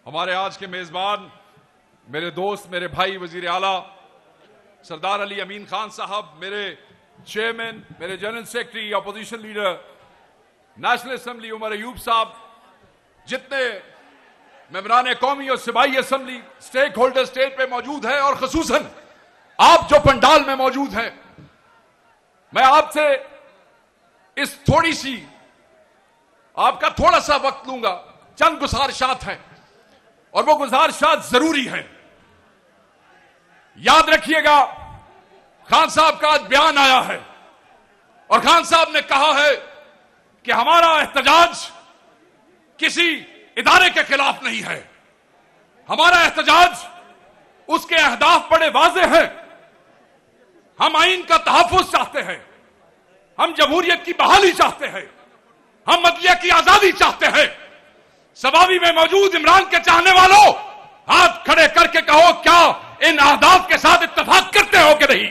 हमारे आज के मेजबान मेरे दोस्त, मेरे भाई वजीर आला सरदार अली अमीन खान साहब, मेरे चेयरमैन, मेरे general secretary, opposition leader National Assembly Umar Ayub साहब, जितने मेंबरान कौमी और सिपाही असेंबली स्टेक होल्डर स्टेज पे मौजूद है, और खसूसन आप जो पंडाल में मौजूद हैं, मैं आपसे इस थोड़ी सी आपका थोड़ा सा वक्त लूंगा। चंद गुजारिशात हैं और वो गुजारिशात जरूरी हैं। याद रखिएगा, खान साहब का आज बयान आया है और खान साहब ने कहा है कि हमारा एहतजाज किसी इदारे के खिलाफ नहीं है, हमारा एहतजाज उसके अहदाफ बड़े वाज़े हैं। हम आइन का तहफ़्फ़ुज़ चाहते हैं, हम जमहूरियत की बहाली चाहते हैं, हम अदलिया की आजादी चाहते हैं। सवावी में मौजूद इमरान के चाहने वालों, हाथ खड़े करके कहो, क्या इन अहदाफ के साथ इत्तेफाक करते हो कि नहीं?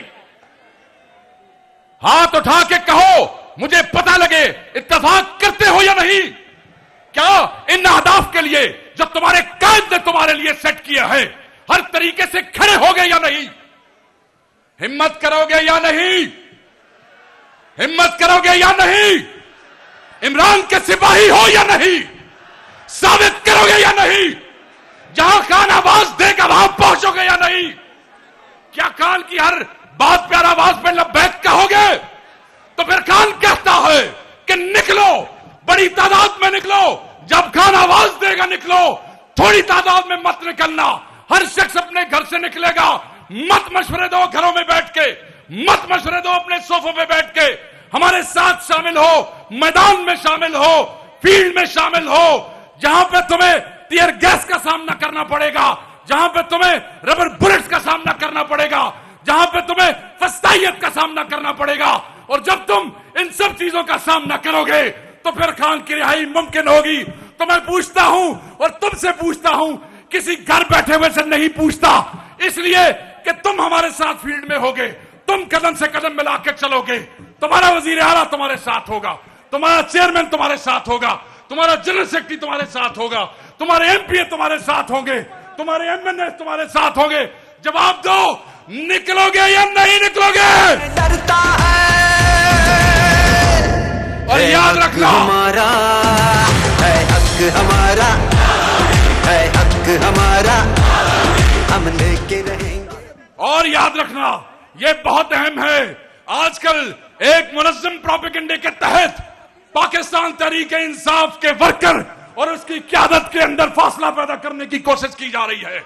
हाथ उठा के कहो, मुझे पता लगे इत्तेफाक करते हो या नहीं। क्या इन अहदाफ के लिए जो तुम्हारे कायद ने तुम्हारे लिए सेट किया है, हर तरीके से खड़े होगे या नहीं? हिम्मत करोगे या नहीं? हिम्मत करोगे या नहीं? इमरान के सिपाही हो या नहीं? साबित करोगे या नहीं? जहां खान आवाज देगा वहां पहुंचोगे या नहीं? क्या खान की हर बात प्यार आवाज पे लब्बैक कहोगे? तो फिर खान कहता है कि निकलो, बड़ी तादाद में निकलो, जब खान आवाज देगा निकलो, थोड़ी तादाद में मत निकलना। हर शख्स अपने घर से निकलेगा, मत मशवरे दो घरों में बैठ के, मत मशवरे दो अपने सोफों पे बैठ के। हमारे साथ शामिल हो, मैदान में शामिल हो, फील्ड में शामिल हो, जहां पे तुम्हें टीयर गैस का सामना करना पड़ेगा, जहां पे तुम्हें रबर बुलेट्स का सामना करना पड़ेगा, जहां पे तुम्हें फस्तायत का सामना करना पड़ेगा। और जब तुम इन सब चीजों का सामना करोगे तो फिर खान की रिहाई मुमकिन होगी। तो मैं पूछता हूं और तुमसे पूछता हूं, किसी घर बैठे हुए से नहीं पूछता, इसलिए कि तुम हमारे साथ फील्ड में होगे, तुम कदम से कदम मिला के चलोगे, तुम्हारा वजीर आला तुम्हारे साथ होगा, तुम्हारा चेयरमैन तुम्हारे साथ होगा, तुम्हारा जनरल सेक्रेटरी तुम्हारे साथ होगा, तुम्हारे एमपीए तुम्हारे साथ होंगे, तुम्हारे एमएनए तुम्हारे साथ होंगे। जवाब दो, निकलोगे या नहीं निकलोगे? डरता है और याद रखना, हमारा है हक, हमारा है हक, हमारा हम लेके रहेंगे। और याद रखना, यह बहुत अहम है, आजकल एक मुनज़्ज़म प्रोपेगेंडे के तहत पाकिस्तान तहरीक-ए-इंसाफ के वर्कर और उसकी क़यादत के अंदर फासला पैदा करने की कोशिश की जा रही है।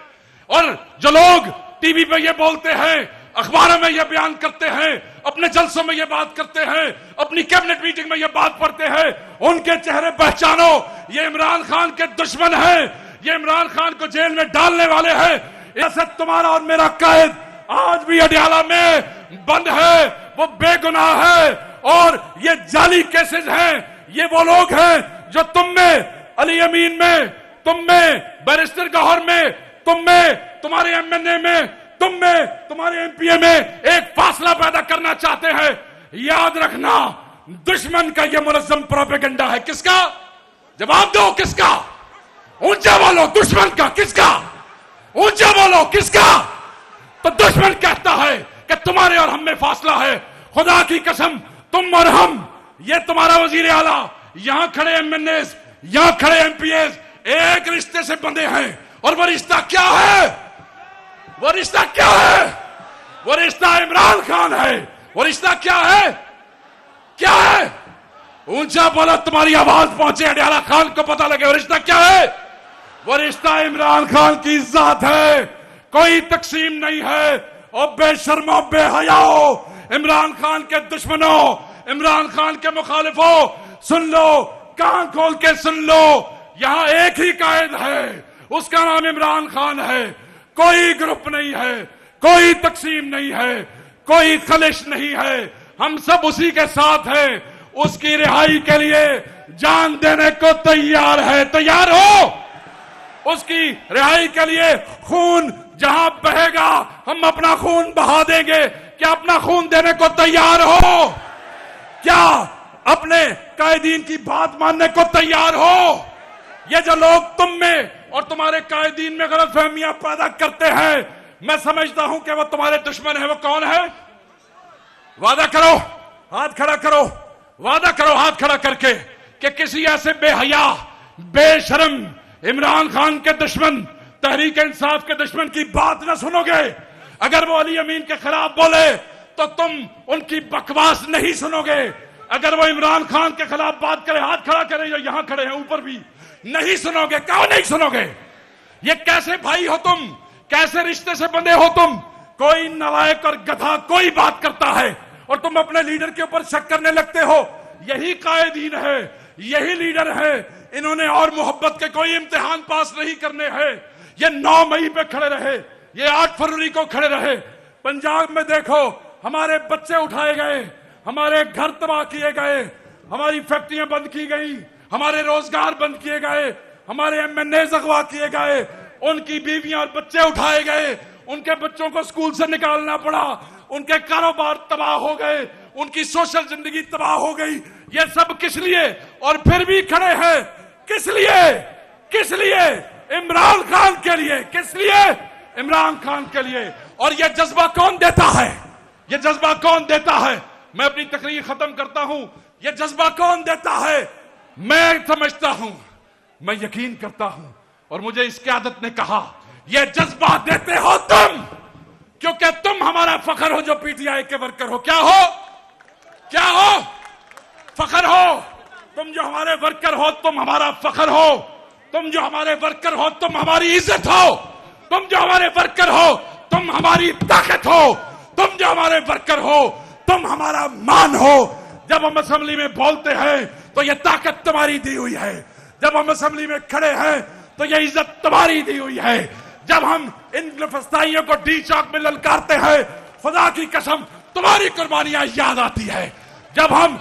और जो लोग टीवी पे ये बोलते हैं, अखबारों में ये बयान करते हैं, अपने जलसों में ये बात करते हैं, अपनी कैबिनेट मीटिंग में ये बात पढ़ते हैं, उनके चेहरे पहचानो, ये इमरान खान के दुश्मन हैं, ये इमरान खान को जेल में डालने वाले हैं। ऐसा तुम्हारा और मेरा कायद आज भी अडयाला में बंद है, वो बेगुनाह है, और ये जाली केसेस हैं। ये वो लोग हैं जो तुम में, अली अमीन में, तुम में, बैरिस्टर गौहर में, तुम में, तुम्हारे एमएनए में, तुम में, तुम्हारे एमपीए में एक फासला पैदा करना चाहते हैं। याद रखना, दुश्मन का यह मुनज़्ज़म प्रोपेगेंडा है। किसका? जवाब दो, किसका? ऊंचा बोलो, दुश्मन का। किसका? ऊंचा बोलो, किसका? तो दुश्मन कहता है कि तुम्हारे और हम में फासला है। खुदा की कसम, तुम और हम, ये तुम्हारा वजीर आला, यहां खड़े एमएनए, यहां खड़े एमपीएस एक रिश्ते से बंधे हैं। और वो रिश्ता क्या है? वो रिश्ता क्या है? वो रिश्ता इमरान खान है। वो रिश्ता क्या है? क्या है? ऊंचा बोला, तुम्हारी आवाज पहुंचे, अडयाला खान को पता लगे। वो रिश्ता क्या है? वो रिश्ता इमरान खान की इज्जत है, कोई तकसीम नहीं है। और बेशर्मो, बेहयाओ, इमरान खान के दुश्मनों, इमरान खान के मुखालिफों, सुन लो, कान खोल के सुन लो, यहां एक ही कायद है, उसका नाम इमरान खान है। कोई ग्रुप नहीं है, कोई तकसीम नहीं है, कोई खलिश नहीं है, हम सब उसी के साथ हैं। उसकी रिहाई के लिए जान देने को तैयार है। तैयार हो? उसकी रिहाई के लिए खून जहां बहेगा हम अपना खून बहा देंगे। क्या अपना खून देने को तैयार हो? क्या अपने कायदीन की बात मानने को तैयार हो? ये जो लोग तुम में और तुम्हारे कायदीन में गलतफहमियां पैदा करते हैं, मैं समझता हूं कि वो तुम्हारे दुश्मन है। वो कौन है? वादा करो, हाथ खड़ा करो, वादा करो हाथ खड़ा करके कि किसी ऐसे बेहया बेशरम इमरान खान के दुश्मन, तहरीक इंसाफ के दुश्मन की बात न सुनोगे। अगर वो अली अमीन के खिलाफ बोले तो तुम उनकी बकवास नहीं सुनोगे। अगर वो इमरान खान के खिलाफ बात करे, हाथ खड़ा करे, जो यहां खड़े हैं ऊपर भी, नहीं सुनोगे। क्यों नहीं सुनोगे? ये कैसे भाई हो तुम? कैसे रिश्ते से बंधे हो तुम? कोई नालायक और गधा कोई बात करता है और तुम अपने लीडर के ऊपर शक करने लगते हो। यही कायदीन है, यही लीडर है। इन्होंने और मोहब्बत के कोई इम्तिहान पास नहीं करने हैं। ये 9 मई पे खड़े रहे, ये 8 फरवरी को खड़े रहे। पंजाब में देखो, हमारे बच्चे उठाए गए, हमारे घर तबाह किए गए, हमारी फैक्ट्रियां बंद की गई, हमारे रोजगार बंद किए गए, हमारे एमएनए अगवा किए गए, उनकी बीवियां और बच्चे उठाए गए, उनके बच्चों को स्कूल से निकालना पड़ा, उनके कारोबार तबाह हो गए, उनकी सोशल जिंदगी तबाह हो गई। ये सब किस लिए? और फिर भी खड़े हैं किस लिए? किस लिए? इमरान खान के लिए। किस लिए? इमरान खान के लिए। और ये जज्बा कौन देता है? ये जज्बा कौन देता है? मैं अपनी तकरीर खत्म करता हूं। ये जज्बा कौन देता है? मैं समझता हूं, मैं यकीन करता हूं, और मुझे इस क़यादत ने कहा, ये जज्बा देते हो तुम, क्योंकि तुम हमारा फखर हो जो पीटीआई के वर्कर हो। क्या हो? क्या हो? फखर हो। तुम जो हमारे वर्कर हो, तुम हमारा फखर हो। तुम जो हमारे वर्कर हो, तुम हमारी इज्जत हो। तुम जो हमारे वर्कर हो, तुम हमारी ताकत हो। तुम जो हमारे वर्कर हो, तुम हमारा मान हो। जब हम असेंबली में बोलते हैं तो ये ताकत तुम्हारी दी हुई है। जब हम असेंबली में खड़े हैं तो ये इज्जत तुम्हारी दी हुई है। जब हम इन फस्ताइयों को डी चौक में ललकारते हैं, खुदा की कसम तुम्हारी कुर्बानियां याद आती है। जब हम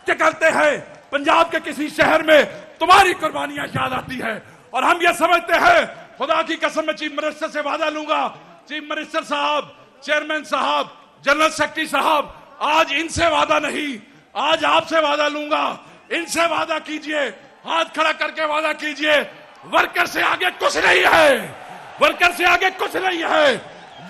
क्या कहते हैं पंजाब के किसी शहर में, तुम्हारी कुर्बानियां याद आती है। और हम ये समझते हैं, खुदा की कसम मैं चीफ मिनिस्टर से वादा लूंगा, चीफ मिनिस्टर साहब, चेयरमैन साहब, जनरल सेक्रेटरी साहब, आज इनसे वादा नहीं, आज आपसे वादा लूंगा। इनसे वादा कीजिए, हाथ खड़ा करके वादा कीजिए, वर्कर से आगे कुछ नहीं है। वर्कर से आगे कुछ नहीं है।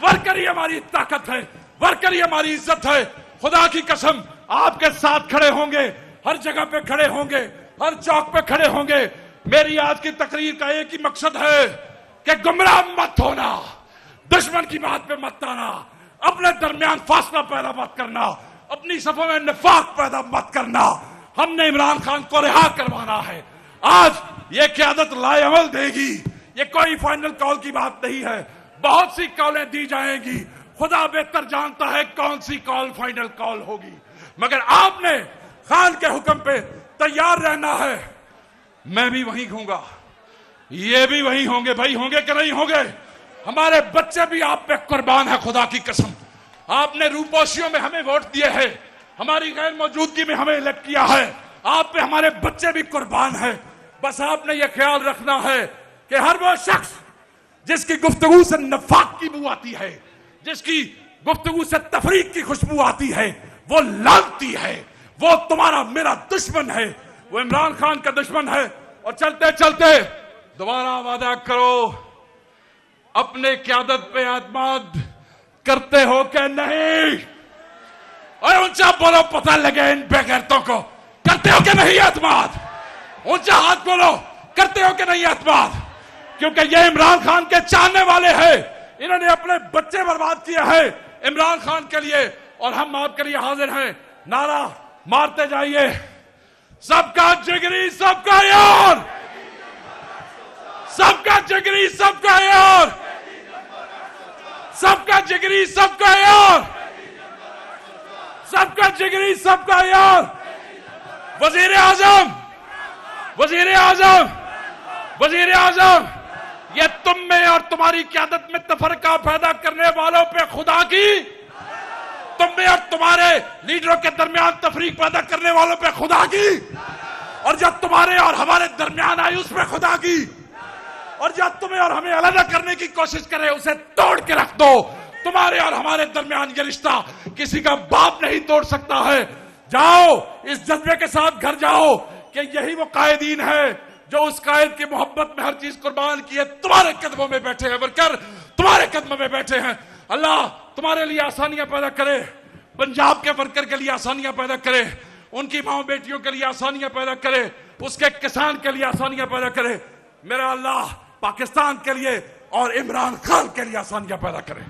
वर्कर ही हमारी ताकत है, वर्कर ही हमारी इज्जत है। खुदा की कसम आपके साथ खड़े होंगे, हर जगह पे खड़े होंगे, हर चौक पे खड़े होंगे। मेरी आज की तकरीर का एक ही मकसद है कि गुमराह मत होना, दुश्मन की बात पे मत आना, अपने दरमियान फासला पैदा मत करना, अपनी सफों में निफाक पैदा मत करना। हमने इमरान खान को रिहा करवाना है। आज ये क़यादत लाएअमल देगी। ये कोई फाइनल कॉल की बात नहीं है, बहुत सी कॉलें दी जाएंगी। खुदा बेहतर जानता है कौन सी कॉल फाइनल कॉल होगी, मगर आपने खान के हुक्म पे तैयार रहना है। मैं भी वहीं होऊंगा, ये भी वहीं होंगे। भाई होंगे कि नहीं होंगे? हमारे बच्चे भी आप पे कुर्बान है। खुदा की कसम, आपने रूपोशियों में हमें वोट दिए हैं, हमारी गैर मौजूदगी में हमें इलेक्ट किया है। आप पे हमारे बच्चे भी कुर्बान है। बस आपने ये ख्याल रखना है कि हर वो शख्स जिसकी गुफ्तगू से नफाक की बू आती है, जिसकी गुफ्तगू से तफरीक की खुशबू आती है, वो लानती है, वो तुम्हारा मेरा दुश्मन है, वो इमरान खान का दुश्मन है। और चलते चलते दोबारा वादा करो, अपने क़यादत पे एतमाद करते हो कि नहीं? और ऊंचा बोलो, पता लगे इन बेगैरतों को, करते हो कि नहीं एतमाद? ऊंचा हाथ बोलो, करते हो कि नहीं एतमाद? क्योंकि ये इमरान खान के चाहने वाले हैं। इन्होंने अपने बच्चे बर्बाद किए हैं इमरान खान के लिए, और हम आपके लिए हाजिर हैं। नारा मारते जाइए, सबका जिगरी सबका यार, सबका जिगरी सबका यार, सबका जिगरी सबका यार, सबका जिगरी सबका यार। वजीर आजम, वजीर आजम, वजीर आजम, ये तुम में और तुम्हारी क़यादत में तफरका पैदा करने वालों पे खुदा की, तुम में और तुम्हारे लीडरों के दरमियान तफरीक पैदा करने वालों पे खुदा की, और जब तुम्हारे और हमारे दरमियान आई उस पे खुदा की, और जब तुम्हें और हमें अलग करने की कोशिश करे उसे तोड़ के रख दो। तुम्हारे और हमारे दरमियान ये रिश्ता किसी का बाप नहीं तोड़ सकता है। जाओ, इस जज्बे के साथ घर जाओ कि यही वो कायदीन है जो उस कायद की मोहब्बत में हर चीज कुर्बान की है, तुम्हारे कदमों में बैठे हैं वर्कर, तुम्हारे कदमों में बैठे हैं। अल्लाह तुम्हारे लिए आसानियां पैदा करे, पंजाब के वर्कर के लिए आसानियां पैदा करे, उनकी माओ बेटियों के लिए आसानियां पैदा करे, उसके किसान के लिए आसानियां पैदा करे। मेरा अल्लाह पाकिस्तान के लिए और इमरान खान के लिए आसानियां पैदा करे।